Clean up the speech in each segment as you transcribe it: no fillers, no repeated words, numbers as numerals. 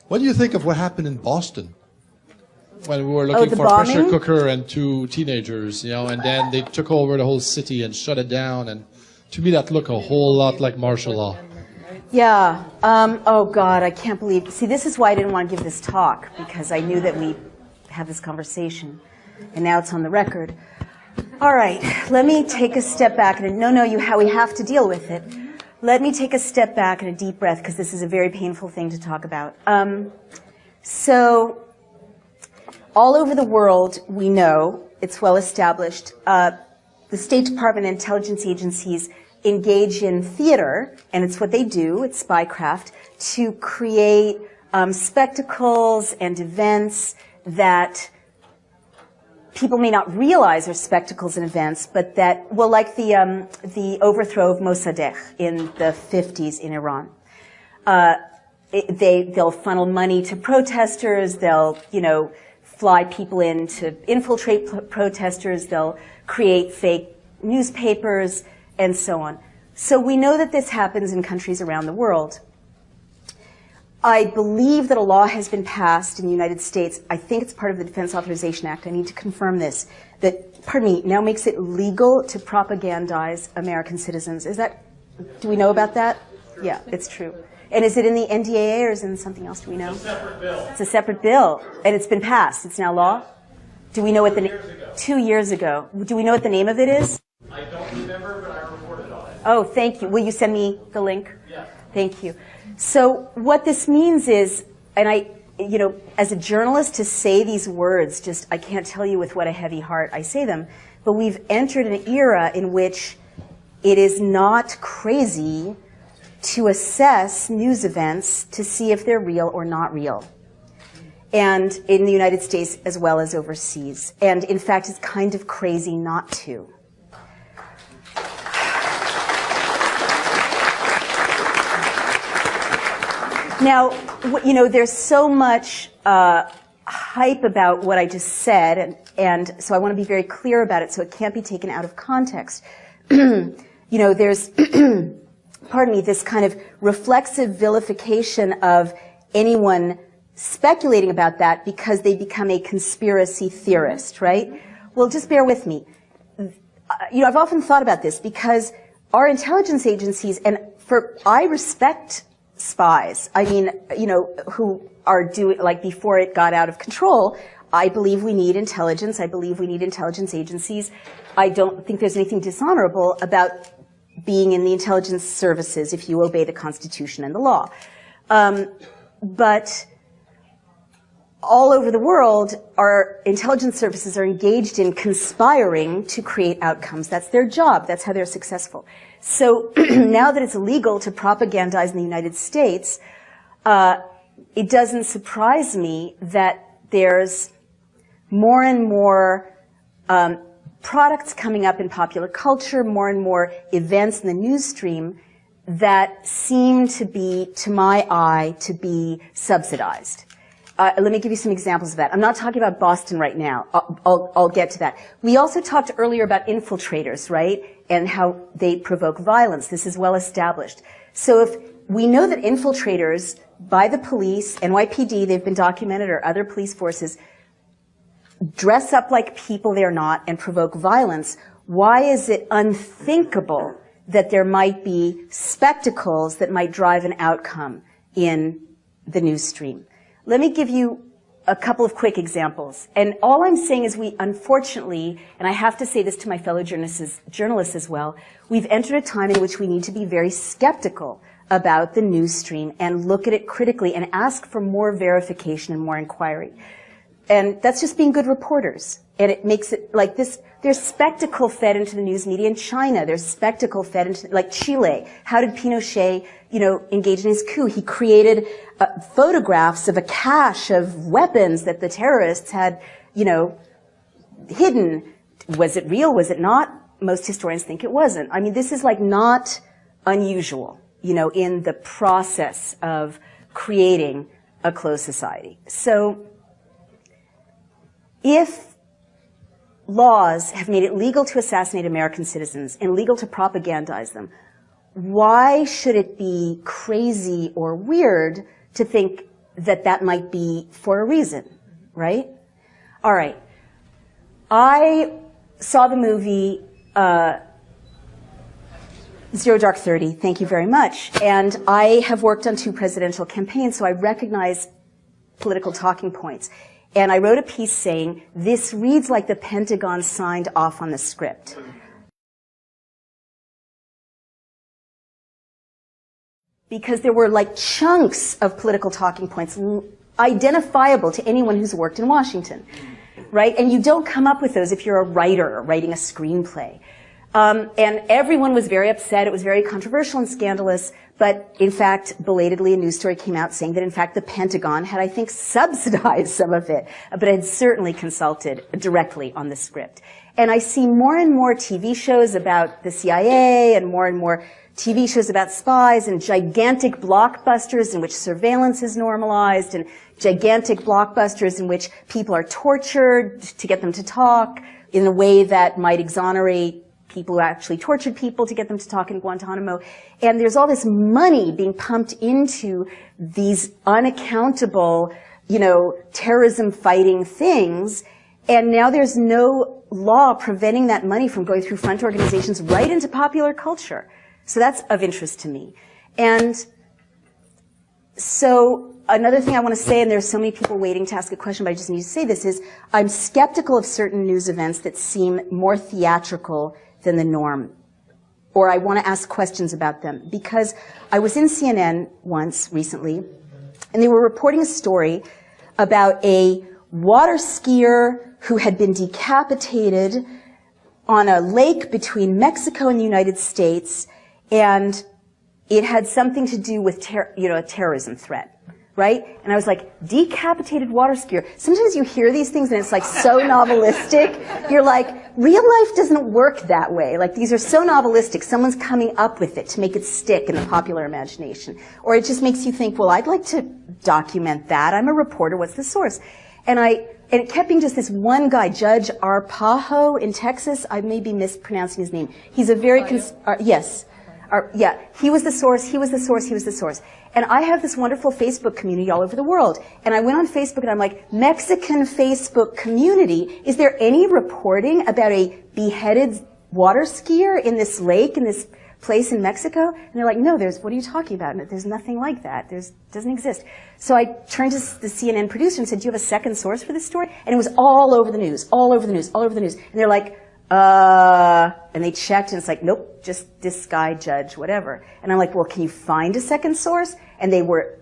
What do you think of what happened in Boston? When we were looking for a pressure cooker and 2 teenagers, you know, and then they took over the whole city and shut it down. And to me, that looked a whole lot like martial law. Yeah. Oh, God, I can't believe. See, this is why I didn't want to give this talk, because I knew that we have this conversation. And now it's on the record. All right. Let me take a step back. And we have to deal with it. Let me take a step back and a deep breath, because this is a very painful thing to talk about. So all over the world, we know, it's well established, the State Department and intelligence agencies engage in theater, and it's what they do, it's spycraft, to create spectacles and events that people may not realize are spectacles and events, but that, well, like the overthrow of Mossadegh in the 50s in Iran. They'll funnel money to protesters, they'll, fly people in to infiltrate protesters, they'll create fake newspapers, and so on. So we know that this happens in countries around the world. I believe that a law has been passed in the United States, I think it's part of the Defense Authorization Act, I need to confirm this, that, now makes it legal to propagandize American citizens. Do we know about that? Yeah, it's true. And is it in the NDAA or is it in something else? Do we know? It's a separate bill. It's a separate bill, and it's been passed. It's now law? Do we know what the 2 years ago. Do we know what the name of it is? I don't remember, but I reported on it. Oh, thank you. Will you send me the link? Yeah. Thank you. So what this means is, and as a journalist to say these words, I can't tell you with what a heavy heart I say them, but we've entered an era in which it is not crazy to assess news events to see if they're real or not real. And in the United States as well as overseas. And in fact, it's kind of crazy not to. Now, there's so much hype about what I just said, and so I want to be very clear about it so it can't be taken out of context. There's this kind of reflexive vilification of anyone speculating about that because they become a conspiracy theorist, right? Well, just bear with me. I've often thought about this because our intelligence agencies, I respect spies. Who are doing, before it got out of control, I believe we need intelligence. I believe we need intelligence agencies. I don't think there's anything dishonorable about being in the intelligence services if you obey the Constitution and the law. But all over the world, our intelligence services are engaged in conspiring to create outcomes. That's their job. That's how they're successful. So now that it's illegal to propagandize in the United States, it doesn't surprise me that there's more and more products coming up in popular culture, more and more events in the news stream that seem to be, to my eye, to be subsidized. Let me give you some examples of that. I'm not talking about Boston right now. I'll get to that. We also talked earlier about infiltrators, right? And how they provoke violence. This is well established. So if we know that infiltrators by the police, NYPD, they've been documented, or other police forces, dress up like people they're not and provoke violence, why is it unthinkable that there might be spectacles that might drive an outcome in the news stream? Let me give you a couple of quick examples. And all I'm saying is we, unfortunately, and I have to say this to my fellow journalists as well, we've entered a time in which we need to be very skeptical about the news stream and look at it critically and ask for more verification and more inquiry. And that's just being good reporters. And it makes it like this. There's spectacle fed into the news media in China. There's spectacle fed into, like Chile. How did Pinochet, engage in his coup? He created photographs of a cache of weapons that the terrorists had, hidden. Was it real? Was it not? Most historians think it wasn't. I mean, this is not unusual, in the process of creating a closed society. So, if laws have made it legal to assassinate American citizens and legal to propagandize them, why should it be crazy or weird to think that might be for a reason, right? All right. I saw the movie Zero Dark 30, thank you very much. And I have worked on 2 presidential campaigns, so I recognize political talking points. And I wrote a piece saying, this reads like the Pentagon signed off on the script. Because there were like chunks of political talking points identifiable to anyone who's worked in Washington, right? And you don't come up with those if you're a writer writing a screenplay. And everyone was very upset. It was very controversial and scandalous. But in fact, belatedly, a news story came out saying that in fact the Pentagon had, I think, subsidized some of it, but had certainly consulted directly on the script. And I see more and more TV shows about the CIA and more TV shows about spies and gigantic blockbusters in which surveillance is normalized and gigantic blockbusters in which people are tortured to get them to talk in a way that might exonerate people who actually tortured people to get them to talk in Guantanamo. And there's all this money being pumped into these unaccountable, terrorism fighting things. And now there's no law preventing that money from going through front organizations right into popular culture. So that's of interest to me. And so another thing I want to say, and there's so many people waiting to ask a question, but I just need to say this, is I'm skeptical of certain news events that seem more theatrical than the norm. Or I want to ask questions about them. Because I was in CNN once recently, and they were reporting a story about a water skier who had been decapitated on a lake between Mexico and the United States, and it had something to do with a terrorism threat, right? And I was like, decapitated water skier. Sometimes you hear these things and it's like so novelistic. You're like, real life doesn't work that way. Like, these are so novelistic. Someone's coming up with it to make it stick in the popular imagination. Or it just makes you think, well, I'd like to document that. I'm a reporter. What's the source? And it kept being just this one guy, Judge Arpajo in Texas. I may be mispronouncing his name. He's a very, yes. He was the source. And I have this wonderful Facebook community all over the world. And I went on Facebook and I'm like, Mexican Facebook community, is there any reporting about a beheaded water skier in this lake, in this place in Mexico? And they're like, no, what are you talking about? There's nothing like that. Doesn't exist. So I turned to the CNN producer and said, do you have a second source for this story? And it was all over the news. And they're like, and they checked and it's like, nope, just this guy, Judge, whatever. And I'm like, well, can you find a second source? And they were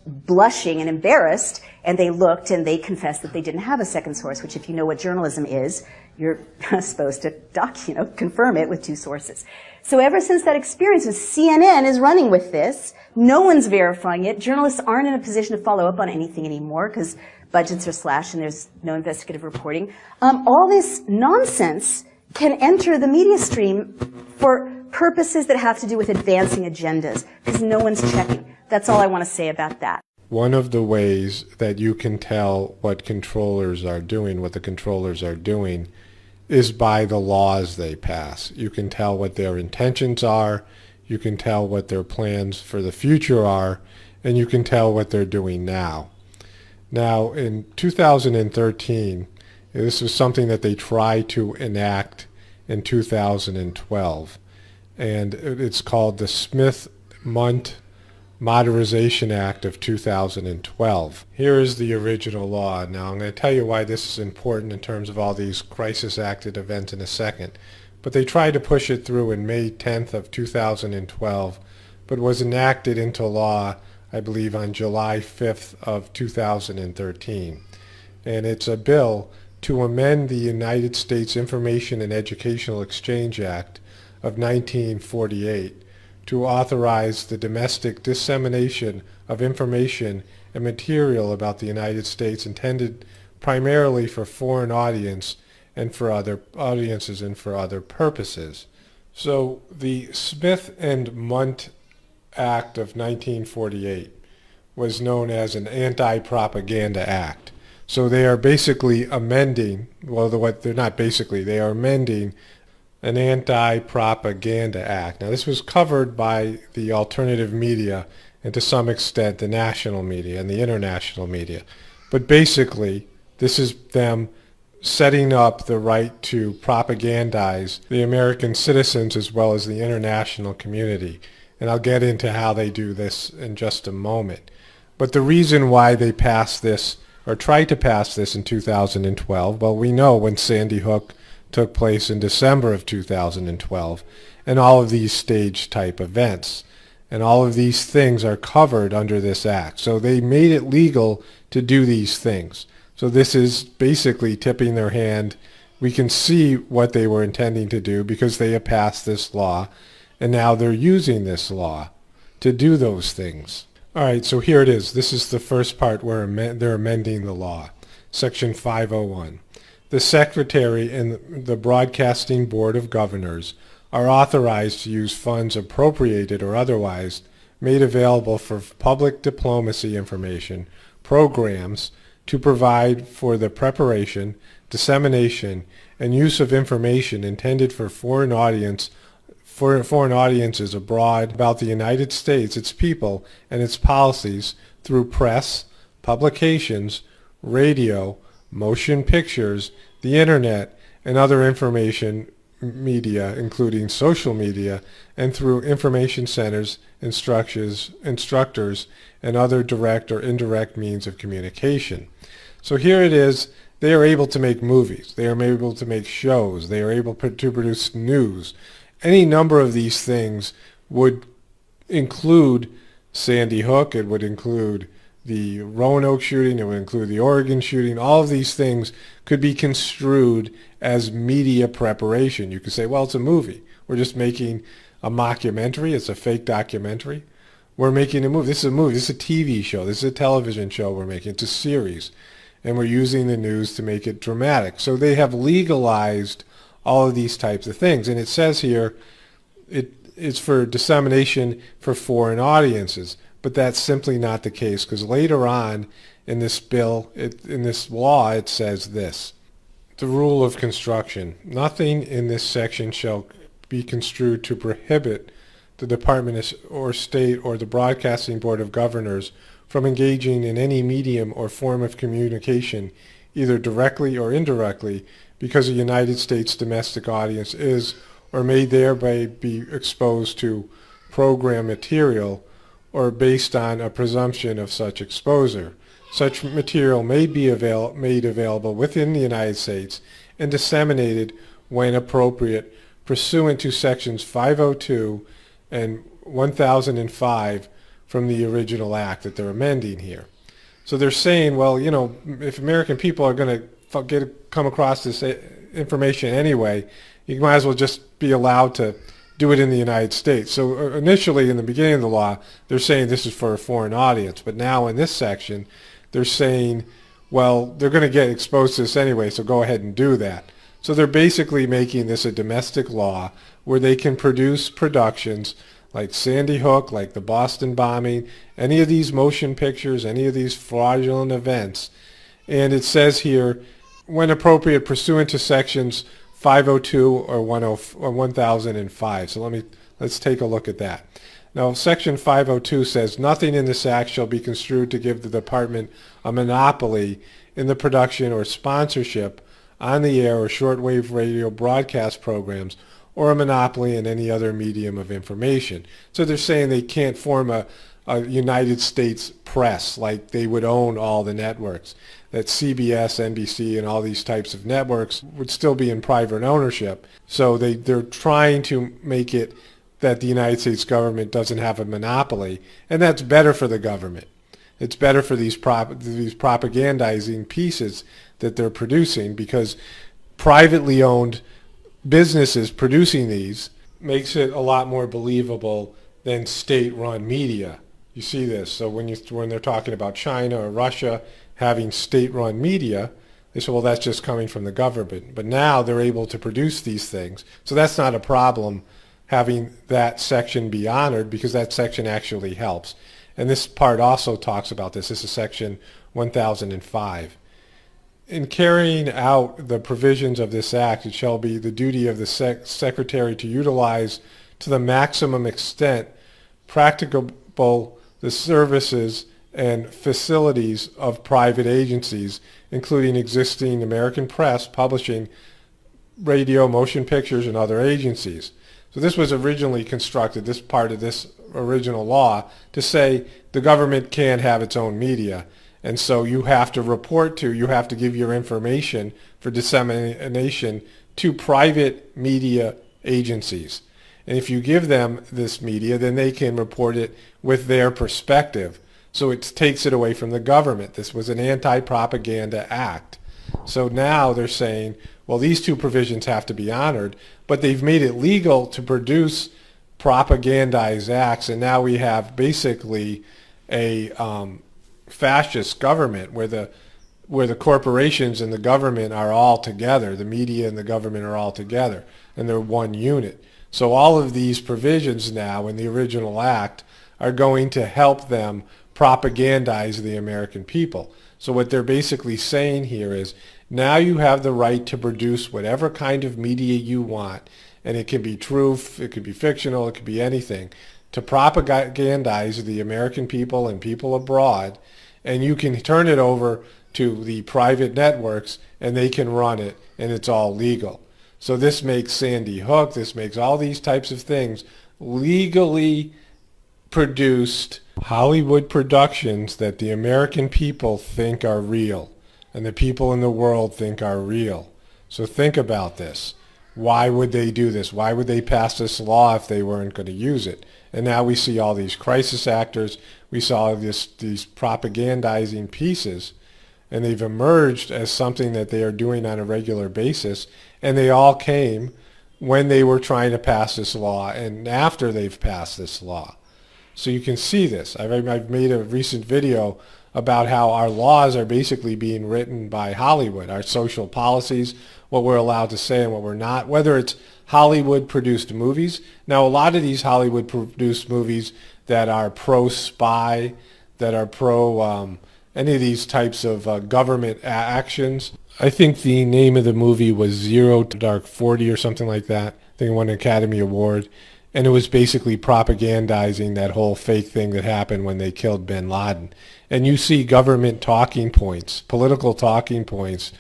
blushing and embarrassed, and they looked and they confessed that they didn't have a second source, which if you know what journalism is, you're supposed to confirm it with 2 sources. So ever since that experience, CNN is running with this. No one's verifying it. Journalists aren't in a position to follow up on anything anymore because budgets are slashed and there's no investigative reporting. All this nonsense can enter the media stream for purposes that have to do with advancing agendas because no one's checking. That's all I want to say about that. One of the ways that you can tell what the controllers are doing, is by the laws they pass. You can tell what their intentions are, you can tell what their plans for the future are, and you can tell what they're doing now. Now, in 2013, this was something that they tried to enact in 2012, and it's called the Mundt Modernization Act of 2012. Here is the original law. Now, I'm going to tell you why this is important in terms of all these crisis-acted events in a second. But they tried to push it through in May 10th of 2012, but was enacted into law, I believe, on July 5th of 2013. And it's a bill to amend the United States Information and Educational Exchange Act of 1948 to authorize the domestic dissemination of information and material about the United States intended primarily for foreign audiences and for other purposes. So the Smith and Mundt Act of 1948 was known as an Anti-Propaganda Act. So they are basically amending, they are amending an Anti-Propaganda Act. Now, this was covered by the alternative media and to some extent the national media and the international media. But basically, this is them setting up the right to propagandize the American citizens as well as the international community. And I'll get into how they do this in just a moment. But the reason why they passed this, or tried to pass this in 2012, well, we know when Sandy Hook took place in December of 2012, and all of these stage type events. And all of these things are covered under this act. So they made it legal to do these things. So this is basically tipping their hand. We can see what they were intending to do because they have passed this law, and now they're using this law to do those things. All right, so here it is. This is the first part where they're amending the law. Section 501. The Secretary and the Broadcasting Board of Governors are authorized to use funds appropriated or otherwise made available for public diplomacy information programs to provide for the preparation, dissemination, and use of information intended for foreign audiences abroad about the United States, its people, and its policies through press, publications, radio, motion pictures, the internet, and other information media, including social media, and through information centers, instructors, and other direct or indirect means of communication. So here it is. They are able to make movies. They are able to make shows. They are able to produce news. Any number of these things would include Sandy Hook. It would include the Roanoke shooting. It would include the Oregon shooting. All of these things could be construed as media preparation. You could say, well, it's a movie. We're just making a mockumentary. It's a fake documentary. We're making a movie. This is a movie. This is a TV show. This is a television show we're making. It's a series. And we're using the news to make it dramatic. So they have legalized all of these types of things. And it says here it's for dissemination for foreign audiences. But that's simply not the case, because later on in this bill, in this law, it says this. The rule of construction. Nothing in this section shall be construed to prohibit the Department or State or the Broadcasting Board of Governors from engaging in any medium or form of communication, either directly or indirectly, because a United States domestic audience is or may thereby be exposed to program material or based on a presumption of such exposure. Such material may be made available within the United States and disseminated when appropriate pursuant to sections 502 and 1005 from the original act that they're amending here. So they're saying, well, you know, if American people are going to come across this information anyway, you might as well just be allowed to do it in the United States. So initially, in the beginning of the law, they're saying this is for a foreign audience. But now in this section, they're saying, well, they're going to get exposed to this anyway, so go ahead and do that. So they're basically making this a domestic law where they can produce productions like Sandy Hook, like the Boston bombing, any of these motion pictures, any of these fraudulent events. And it says here, when appropriate, pursuant to sections 502 or 1005. So let's take a look at that. Now, Section 502 says, nothing in this act shall be construed to give the Department a monopoly in the production or sponsorship on the air or shortwave radio broadcast programs, or a monopoly in any other medium of information. So they're saying they can't form a United States press, like they would own all the networks, that CBS, NBC, and all these types of networks would still be in private ownership. So they're trying to make it that the United States government doesn't have a monopoly, and that's better for the government. It's better for these propagandizing pieces that they're producing, because privately owned businesses producing these makes it a lot more believable than state-run media. You see this. So when they're talking about China or Russia having state-run media, they say, well, that's just coming from the government. But now they're able to produce these things. So that's not a problem having that section be honored, because that section actually helps. And this part also talks about this. This is section 1005. In carrying out the provisions of this act, it shall be the duty of the Secretary to utilize to the maximum extent practicable the services and facilities of private agencies, including existing American press, publishing, radio, motion pictures, and other agencies. So this was originally constructed, this part of this original law, to say the government can't have its own media. And so you have to give your information for dissemination to private media agencies. And if you give them this media, then they can report it with their perspective. So it takes it away from the government. This was an anti-propaganda act. So now they're saying, well, these two provisions have to be honored, but they've made it legal to produce propagandized acts, and now we have basically a fascist government where the corporations and the government are all together, the media and the government are all together, and they're one unit. So all of these provisions now in the original act are going to help them propagandize the American people. So what they're basically saying here is, now you have the right to produce whatever kind of media you want, and it can be true, it could be fictional, it could be anything, to propagandize the American people and people abroad, and you can turn it over to the private networks and they can run it, and it's all legal. So this makes Sandy Hook, this makes all these types of things legally produced Hollywood productions that the American people think are real and the people in the world think are real. So think about this. Why would they do this? Why would they pass this law if they weren't going to use it? And now we see all these crisis actors. We saw these propagandizing pieces, and they've emerged as something that they are doing on a regular basis. And they all came when they were trying to pass this law and after they've passed this law. So you can see this. I've made a recent video about how our laws are basically being written by Hollywood, our social policies, what we're allowed to say and what we're not, whether it's Hollywood-produced movies. Now, a lot of these Hollywood-produced movies that are pro-spy, that are pro any of these types of government actions. I think the name of the movie was Zero Dark 40 or something like that. I think it won an Academy Award. And it was basically propagandizing that whole fake thing that happened when they killed bin Laden. And you see government talking points, political talking points,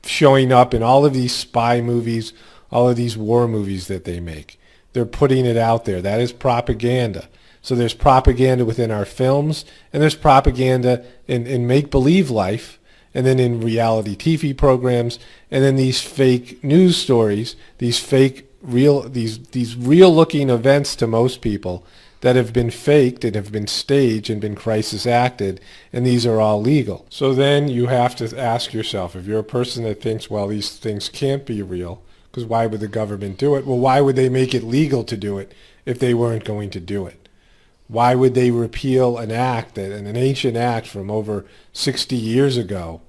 showing up in all of these spy movies, all of these war movies that they make. They're putting it out there. That is propaganda. So there's propaganda within our films, and there's propaganda in make-believe life, and then in reality TV programs, and then these fake news stories, these fake these real-looking events to most people that have been faked and have been staged and been crisis acted, and these are all legal. So then you have to ask yourself, if you're a person that thinks, well, these things can't be real, because why would the government do it? Well, why would they make it legal to do it if they weren't going to do it? Why would they repeal an act, an ancient act from over 60 years ago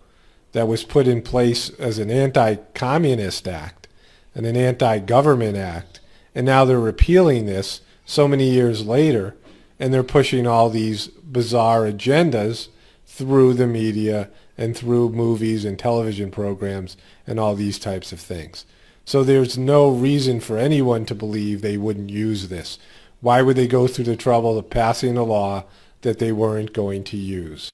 that was put in place as an anti-communist act and an anti-government act, and now they're repealing this so many years later, and they're pushing all these bizarre agendas through the media and through movies and television programs and all these types of things. So there's no reason for anyone to believe they wouldn't use this. Why would they go through the trouble of passing a law that they weren't going to use?